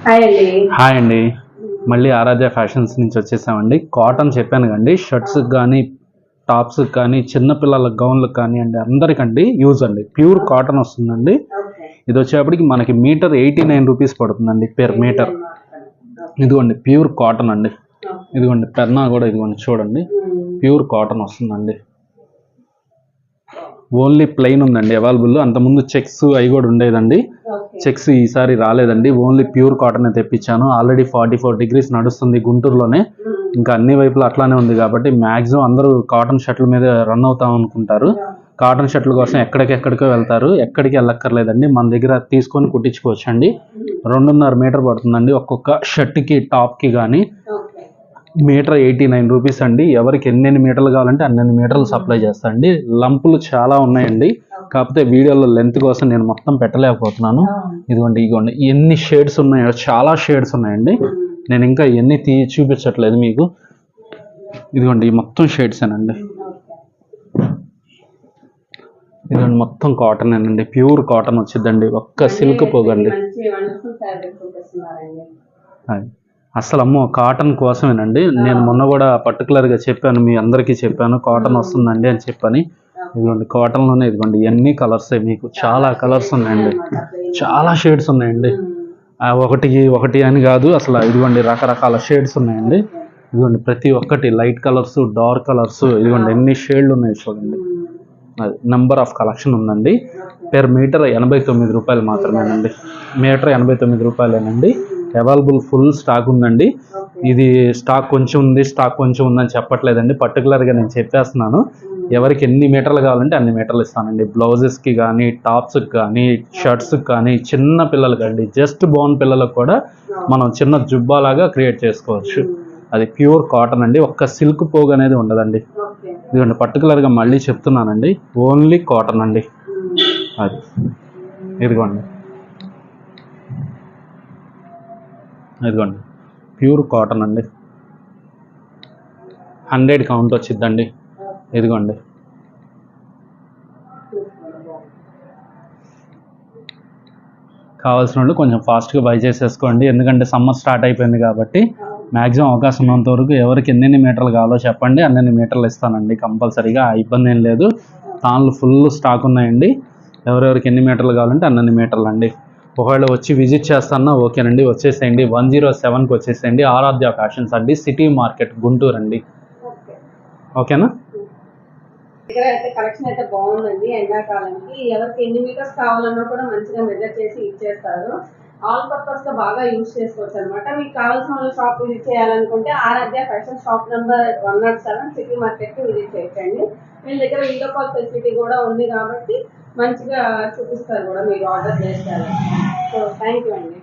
Hi అండి. మళ్ళీ ఆరాధ్య fashions నుంచి వచ్చేసామండి. కాటన్ చెప్పాను కండి, షర్ట్స్కి కానీ టాప్స్కి కానీ చిన్నపిల్లల గౌన్లకు కానీ అండి అందరికండి యూజ్ అండి. ప్యూర్ కాటన్ వస్తుందండి. ఇది వచ్చేప్పటికి మనకి మీటర్ 89 రూపీస్ పడుతుందండి పెర్ మీటర్. ఇదిగోండి ప్యూర్ కాటన్ అండి. ఇదిగోండి పెన్నా కూడా ఇదిగోండి చూడండి, ప్యూర్ కాటన్ వస్తుందండి. ఓన్లీ ప్లెయిన్ ఉందండి అవైలబుల్. అంతకుముందు చెక్స్ అవి కూడా ఉండేదండి. చెక్స్ ఈసారి రాలేదండి, ఓన్లీ ప్యూర్ కాటన్ తెప్పించాను. ఆల్రెడీ 44 డిగ్రీస్ నడుస్తుంది గుంటూరులోనే. ఇంకా అన్ని వైపులు అట్లానే ఉంది కాబట్టి మ్యాక్సిమం అందరూ కాటన్ షర్ట్ల మీద రన్ అవుతాం అనుకుంటారు. కాటన్ షర్ట్ల కోసం ఎక్కడికెక్కడికో వెళ్తారు, ఎక్కడికి వెళ్ళక్కర్లేదండి, మన దగ్గర తీసుకొని కుట్టించుకోవచ్చు అండి. 2.5 మీటర్ పడుతుందండి ఒక్కొక్క షర్ట్కి టాప్కి కానీ. మీటర్ 89 రూపీస్ అండి. ఎవరికి ఎన్ని మీటర్లు కావాలంటే అన్ని మీటర్లు సప్లై చేస్తాండి. లంపులు చాలా ఉన్నాయండి, కాకపోతే వీడియోలో లెంత్ కోసం నేను మొత్తం పెట్టలేకపోతున్నాను. ఇదిగోండి ఎన్ని షేడ్స్ ఉన్నాయో, చాలా షేడ్స్ ఉన్నాయండి. నేను ఇంకా ఎన్ని చూపించట్లేదు మీకు. ఇదిగోండి ఈ మొత్తం షేడ్సేనండి. ఇదిగోండి మొత్తం కాటన్ అండి, ప్యూర్ కాటన్ వచ్చిందండి. ఒక్క సిల్క్ పోగండి. అసలు అమ్మో కాటన్ కోసమేనండి. నేను మొన్న కూడా పర్టికులర్గా చెప్పాను, మీ అందరికీ చెప్పాను కాటన్ వస్తుందండి అని చెప్పని. ఇదిగోండి కాటన్లోనే ఇదిగోండి ఎన్ని కలర్స్, మీకు చాలా కలర్స్ ఉన్నాయండి, చాలా షేడ్స్ ఉన్నాయండి. ఒకటి అని కాదు అసలు. ఇదిగోండి రకరకాల షేడ్స్ ఉన్నాయండి. ఇదిగోండి ప్రతి ఒక్కటి లైట్ కలర్స్, డార్క్ కలర్స్, ఇదిగోండి ఎన్ని షేడ్లు ఉన్నాయి చూడండి. అది నెంబర్ ఆఫ్ కలెక్షన్ ఉందండి. పెర్ మీటర్ 89 రూపాయలు మాత్రమేనండి. మీటర్ 89 రూపాయలేనండి. అవైలబుల్ ఫుల్ స్టాక్ ఉందండి. ఇది స్టాక్ కొంచెం ఉందని చెప్పట్లేదండి, పర్టికులర్గా నేను చెప్పేస్తున్నాను. ఎవరికి ఎన్ని మీటర్లు కావాలంటే అన్ని మీటర్లు ఇస్తానండి. బ్లౌజెస్కి కానీ, టాప్స్కి కానీ, షర్ట్స్కి కానీ, చిన్న పిల్లలకి అండి, జస్ట్ బోర్న్ పిల్లలకు కూడా మనం చిన్న జుబ్బాలాగా క్రియేట్ చేసుకోవచ్చు. అది ప్యూర్ కాటన్ అండి. ఒక్క సిల్క్ పోగు అనేది ఉండదండి. ఇదిగోండి పర్టికులర్గా మళ్ళీ చెప్తున్నానండి, ఓన్లీ కాటన్ అండి. అది ఇదిగోండి ప్యూర్ కాటన్ అండి. 100 కౌంట్ వచ్చిద్దండి. ఇదిగోండి కావాల్సిన వాళ్ళు కొంచెం ఫాస్ట్గా బై చేసేసుకోండి, ఎందుకంటే సమ్మర్ స్టార్ట్ అయిపోయింది కాబట్టి. మ్యాక్సిమం అవకాశం ఉన్నంత వరకు ఎవరికి ఎన్ని మీటర్లు కావాలో చెప్పండి, అన్ని మీటర్లు ఇస్తానండి కంపల్సరీగా. ఇబ్బంది ఏం లేదు. తాన్లు ఫుల్ స్టాక్ ఉన్నాయండి. ఎవరెవరికి ఎన్ని మీటర్లు కావాలంటే అన్ని మీటర్లు అండి. ఒకవేళ వచ్చి విజిట్ చేస్తానా ఓకేనండి, వచ్చేసేయండి. 107కి వచ్చేసేయండి. ఆరాధ్య ఫ్యాషన్స్ అండి, సిటీ మార్కెట్, గుంటూరు అండి. ఓకేనా? దగ్గర అయితే కలెక్షన్ అయితే బాగుందండి. ఎండాకాలంకి ఎవరికి ఎన్ని మీటర్స్ కావాలన్నా కూడా మంచిగా మెజర్ చేసి ఇచ్చేస్తారు. ఆల్ పర్పస్ గా బాగా యూజ్ చేసుకోవచ్చు అనమాట. మీకు కావాల్సిన షాప్ విజిట్ చేయాలనుకుంటే Aaradhya fashion shop number 107 city market కి విజిట్ చేయొచ్చండి. వీళ్ళ దగ్గర వీడియో కాల్ ఫెసిలిటీ కూడా ఉంది కాబట్టి మంచిగా చూపిస్తారు కూడా మీరు ఆర్డర్ చేస్తారు. సో థ్యాంక్ యూ అండి.